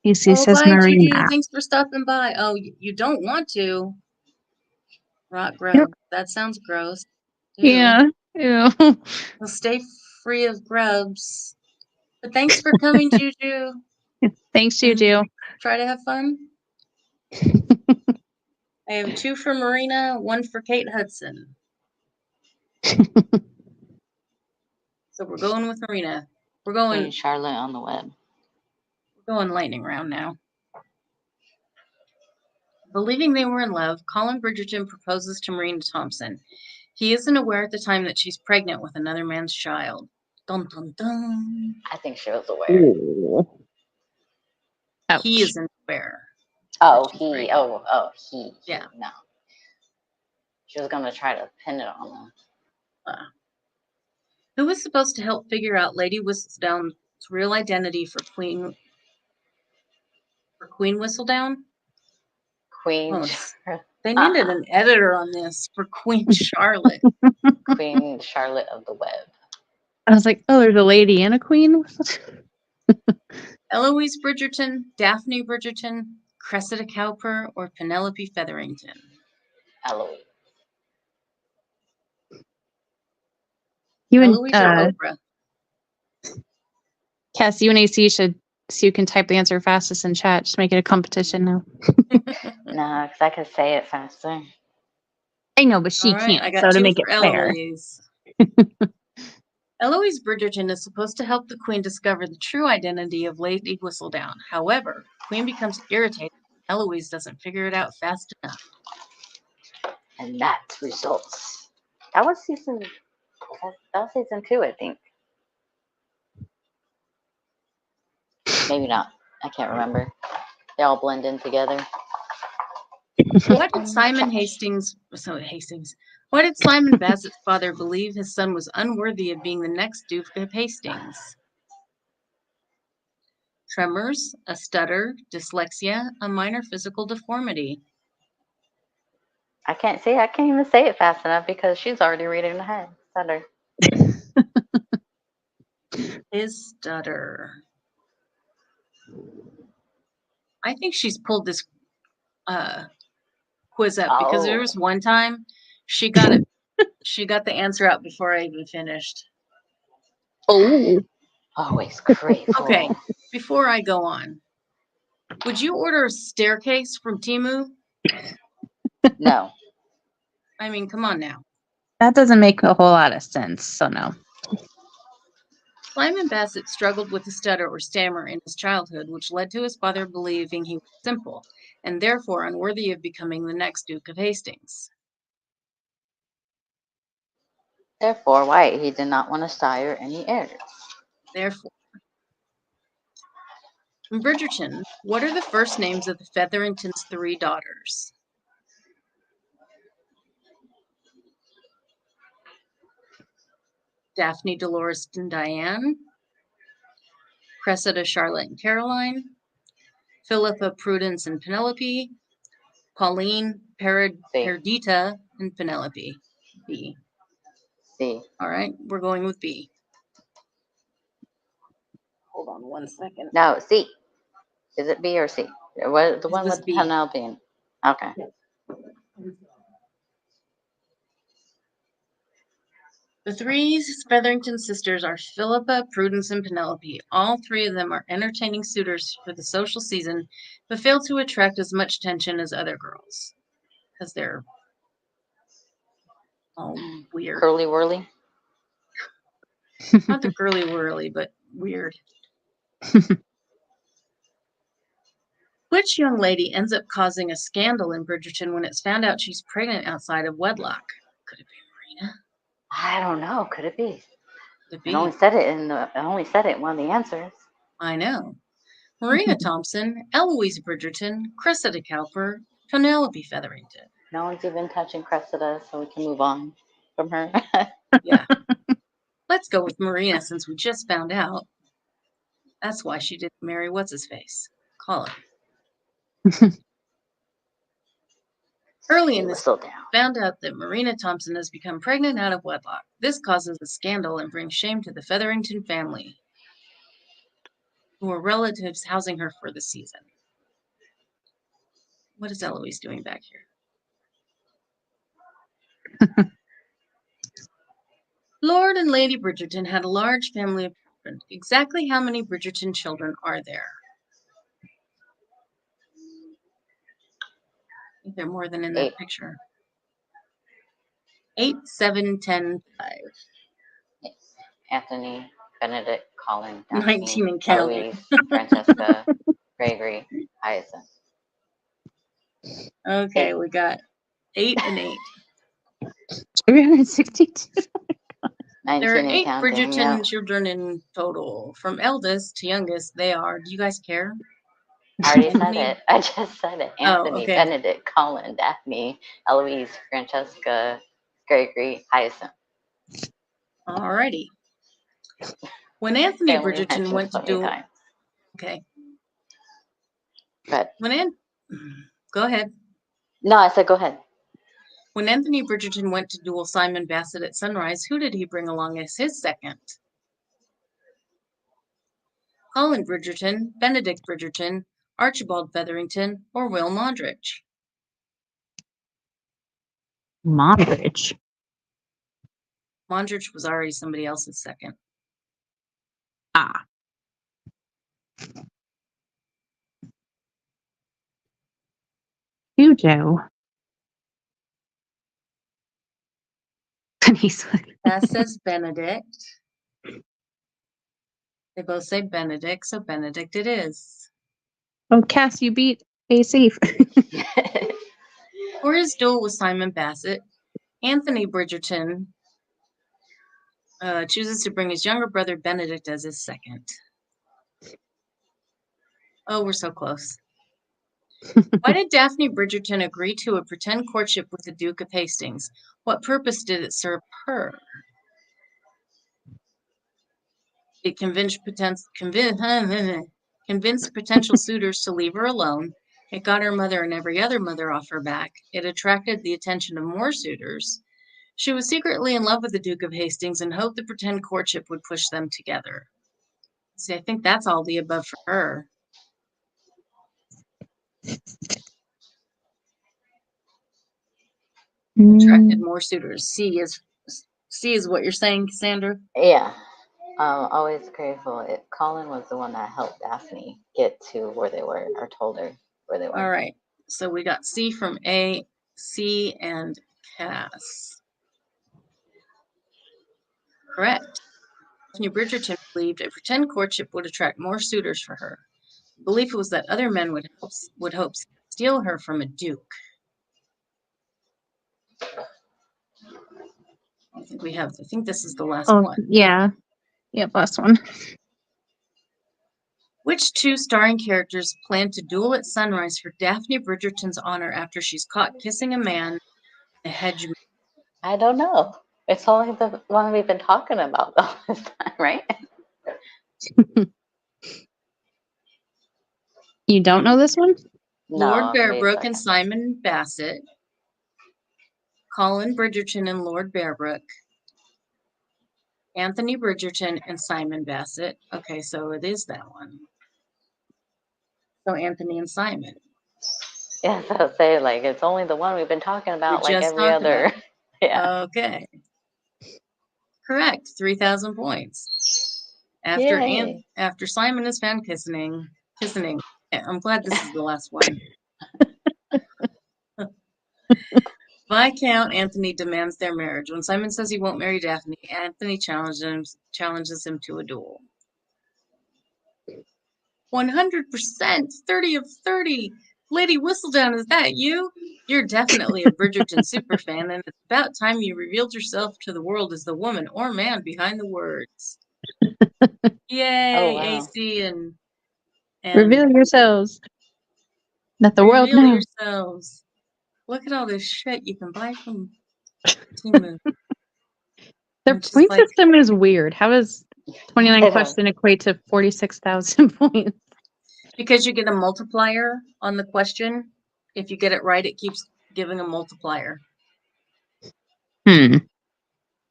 He says bye, Marina. Judy. Thanks for stopping by. Oh, you don't want to. Rot grub. That sounds gross. Ew. Yeah. Ew. We'll stay free of grubs. But thanks for coming, Juju. Thanks, Juju. Try to have fun. I have 2 for Marina, 1 for Kate Hudson. So we're going with Marina. We're going Queen Charlotte on the web. We're going lightning round now. Believing they were in love, Colin Bridgerton proposes to Marina Thompson. He isn't aware at the time that she's pregnant with another man's child. Dun dun dun. I think she was aware. Ouch. He isn't aware. Oh, she's he. pregnant. He. Yeah. No. She was gonna try to pin it on him. Who was supposed to help figure out Lady Whistledown's real identity for Queen Whistledown? Queen. Oh, they needed an editor on this for Queen Charlotte. Queen Charlotte of the Web. I was like, oh, there's a lady and a queen. Eloise Bridgerton, Daphne Bridgerton, Cressida Cowper, or Penelope Featherington? Eloise. You and Eloise or Oprah? Cass, you and AC should see who can type the answer fastest in chat. Just make it a competition now. No, because I could say it faster. I know, but she All right, can't. I got So to 2 make it for fair. Eloise. Eloise Bridgerton is supposed to help the Queen discover the true identity of Lady Whistledown. However, the Queen becomes irritated. Eloise doesn't figure it out fast enough. And that results. That was season 2, I think. Maybe not. I can't remember. They all blend in together. What did Simon Hastings? Why did Simon Bassett's father believe his son was unworthy of being the next Duke of Hastings? Tremors, a stutter, dyslexia, a minor physical deformity. I can't even say it fast enough because she's already reading ahead. Stutter. His stutter. I think she's pulled this quiz up because there was one time she got it. She got the answer out before I even finished. Oh. Always grateful. Okay, before I go on, would you order a staircase from Temu? No. I mean, come on now. That doesn't make a whole lot of sense, so no. Simon Bassett struggled with a stutter or stammer in his childhood, which led to his father believing he was simple and therefore unworthy of becoming the next Duke of Hastings. Therefore, why he did not want to sire any heirs. Therefore, in Bridgerton, what are the first names of the Featheringtons' 3 daughters? Daphne, Dolores, and Diane, Cressida, Charlotte, and Caroline, Philippa, Prudence, and Penelope, Pauline, Perdita, and Penelope. B. C. All right, we're going with B. Hold on 1 second. No, C. Is it B or C? What the It one was with B. Penelope? Okay. The 3 Featherington sisters are Philippa, Prudence, and Penelope. All 3 of them are entertaining suitors for the social season, but fail to attract as much attention as other girls because they're all weird. Curly whirly. Not the girly whirly, but weird. Which young lady ends up causing a scandal in Bridgerton when it's found out she's pregnant outside of wedlock? Could it be Marina? I don't know. Could it be? Could it It be? only said it in one of the answers. I know. Marina Thompson, Eloise Bridgerton, Cressida Cowper, Penelope Featherington. No one's even touching Cressida, so we can move on from her. Yeah. Let's go with Marina since we just found out. That's why she didn't marry what's-his-face. Colin. Early in this, found out that Marina Thompson has become pregnant out of wedlock. This causes a scandal and brings shame to the Featherington family, who are relatives housing her for the season. What is Eloise doing back here? Lord and Lady Bridgerton had a large family of children. Exactly how many Bridgerton children are there? I think there are more than in that picture. 8, 7, 10, 5. Yes. Anthony, Benedict, Colin, 19 and Eloise, counting. Francesca, Gregory, Hyacinth. Okay, we got 8 and 8. 362. 19 There are and 8 counting. Bridgerton children in total. From eldest to youngest, they are. Do you guys care? I already said Anthony. it. I just said it. Oh, Anthony, okay. Benedict, Colin, Daphne, Eloise, Francesca, Gregory, Hyacinth. Alrighty. When Anthony Family Bridgerton mentioned went to so many duel, times. okay. But Go ahead. no, I said go ahead. When Anthony Bridgerton went to duel Simon Bassett at Sunrise, who did he bring along as his second? Colin Bridgerton, Benedict Bridgerton, Archibald Featherington, or Will Mondrich? Mondrich. Mondrich was already somebody else's second. Ah. Hugo. And he's like, That says Benedict. They both say Benedict, so Benedict it is. oh, Cass, you beat AC. For his duel with Simon Bassett, Anthony Bridgerton chooses to bring his younger brother Benedict as his second. Oh, we're so close. Why did Daphne Bridgerton agree to a pretend courtship with the Duke of Hastings? What purpose did it serve her? It convinced potential suitors to leave her alone. It got her mother and every other mother off her back. It attracted the attention of more suitors. She was secretly in love with the Duke of Hastings and hoped the pretend courtship would push them together. See, I think that's all the above for her. Attracted more suitors. C is what you're saying, Cassandra? Yeah. Always grateful. Colin was the one that helped Daphne get to where they were, or told her where they were. All right. So we got C from A, C, and Cass. Correct. Daphne Bridgerton believed a pretend courtship would attract more suitors for her. The belief was that other men would hope to steal her from a duke. I think this is the last one. Yeah. Yep, last one. Which two starring characters plan to duel at sunrise for Daphne Bridgerton's honor after she's caught kissing a man in a hedge? I don't know. It's only the one we've been talking about all this time, right? You don't know this one? Lord No, Bearbrook and Simon Bassett. Colin Bridgerton and Lord Bearbrook. Anthony Bridgerton and Simon Bassett. Okay, so it is that one. So Anthony and Simon. Yeah, so I'll say like it's only the one we've been talking about, We like just every talked other. about. Yeah. Okay. Correct. 3,000 points. Yay. After Simon is found kissing. I'm glad this is the last one. Viscount Anthony demands their marriage. When Simon says he won't marry Daphne, Anthony challenges him to a duel. 100%, 30 of 30. Lady Whistledown, is that you? You're definitely a Bridgerton superfan, and it's about time you revealed yourself to the world as the woman or man behind the words. Yay, Oh, wow. AC and Reveal yourselves. Let the world reveal know. yourselves. Look at all this shit you can buy from Timu. Their point system is weird. How does 29 question equate to 46,000 points? Because you get a multiplier on the question. If you get it right, it keeps giving a multiplier. Really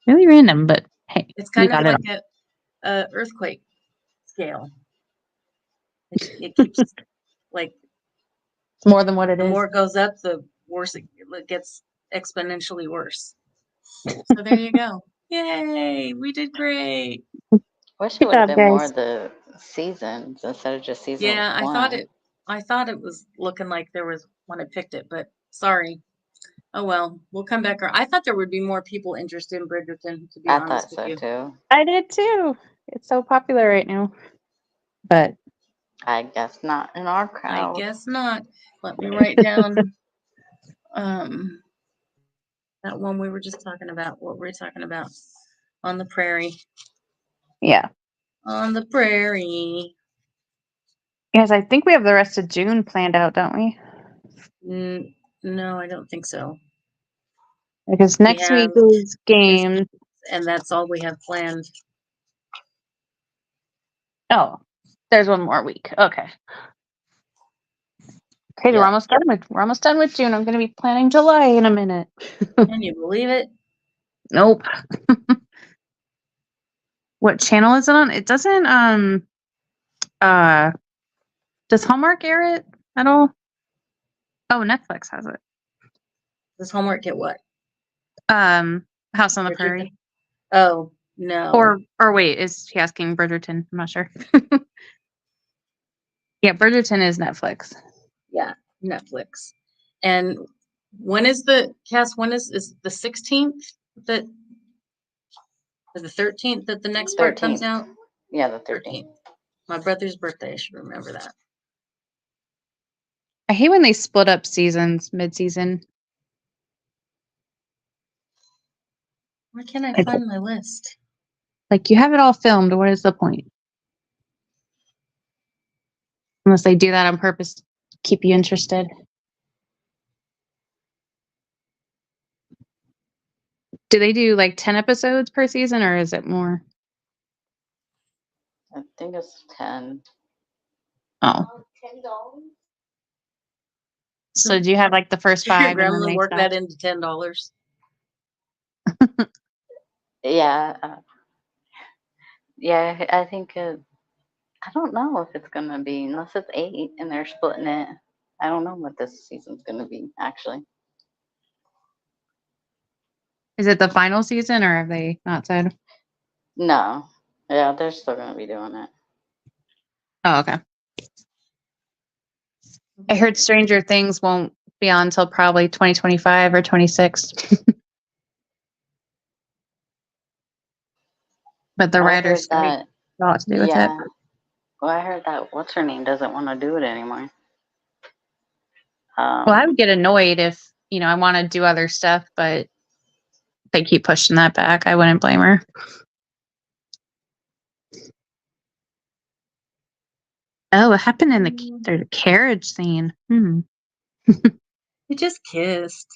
random, but hey, it's kind of like a earthquake scale. It keeps like more than what it the is. The more it goes up, the worse it gets exponentially worse. So there you go. Yay, we did great. Wish it would have been more of the seasons instead of just season Yeah, one. I thought it was looking like there was one that picked it, but sorry. Oh well, we'll come back. I thought there would be more people interested in Bridgerton, to be honest with you. I thought so too. I did too. It's so popular right now. But I guess not in our crowd. I guess not. Let me write down that one we were just talking about. What were we talking about? On the prairie. Yeah. On the prairie. Yes, I think we have the rest of June planned out, don't we? No, I don't think so. Because We next week have is games. and that's all we have planned. Oh, there's one more week. Okay. Okay, Yeah. we're almost done with June. I'm gonna be planning July in a minute. Can you believe it? Nope. What channel is it on? It doesn't does Hallmark air it at all? Oh, Netflix has it. Does homework get what? House on the Bridgerton? Prairie. Oh, no. Or wait, is he asking Bridgerton? I'm not sure. Yeah, Bridgerton is Netflix. Yeah, Netflix. And when is the cast? When is the 16th that or the 13th that the next part comes 13th. out? Yeah, the 13th. My brother's birthday. I should remember that. I hate when they split up seasons mid-season. Why can't I Like- find my list? Like you have it all filmed. What is the point? Unless they do that on purpose to keep you interested. Do they do like 10 episodes per season or is it more? I think it's 10. Oh. So do you have like the first Your 5 and then grandma they work stop? that into $10. Yeah. Yeah, I think I don't know if it's gonna be unless it's 8 and they're splitting it. I don't know what this season's gonna be actually. Is it the final season or have they not said? No. Yeah, they're still gonna be doing it. Oh, okay. I heard Stranger Things won't be on until probably 2025 or 26. But the I writers heard that. a lot to do with it. Yeah. Well, I heard that what's her name doesn't want to do it anymore. Well, I would get annoyed if, I want to do other stuff, but they keep pushing that back. I wouldn't blame her. Oh, what happened in the carriage scene? We just kissed.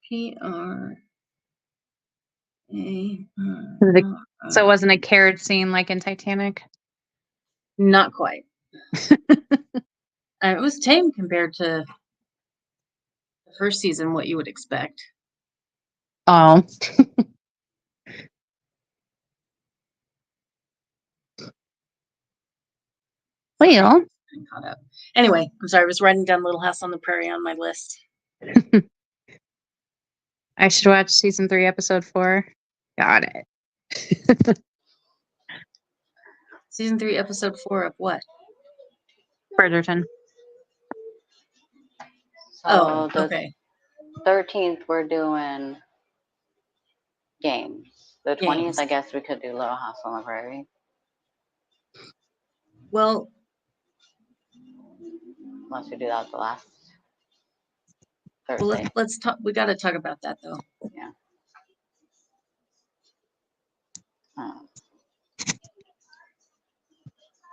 PRA. So it wasn't a carriage scene like in Titanic? Not quite. It was tame compared to the first season, what you would expect. Oh. Well. Caught up. Anyway, I'm sorry. I was writing down Little House on the Prairie on my list. I should watch season 3, episode 4. Got it. Season 3, episode 4 of what? Bridgerton. So the okay. 13th we're doing games. The 20th, Games. I guess we could do Little House on the Prairie. Well, Unless we do that the last well Thursday. let's talk. We got to talk about that though. Yeah.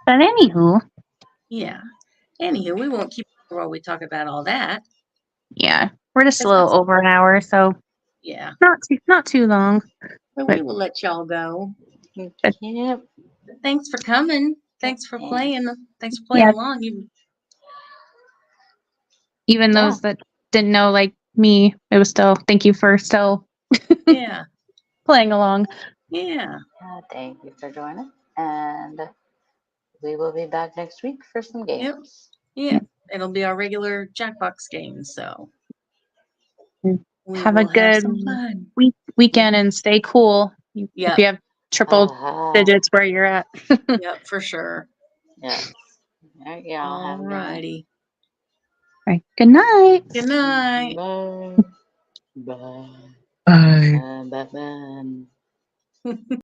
But anywho. Yeah. Anywho, we won't keep while we talk about all that. Yeah. We're just a Because little that's- over an hour, so Yeah. not too long. But we will let y'all go. Yep. Thanks for coming. Thanks for Thanks. playing. Thanks for playing Yeah. along. Even Yeah. those that didn't know, like me, it was still thank you for still Yeah. playing along. Yeah. Thank you for joining. And we will be back next week for some games. Yeah. It'll be our regular Jackbox game. So we Have a will good some fun. weekend and stay cool. If Yep. you have triple digits where you're at. Yep, for sure. Yes. All right, y'all. Have a good night. Alrighty. All right. Good night. Good night. Bye. Bye. Bye. Batman.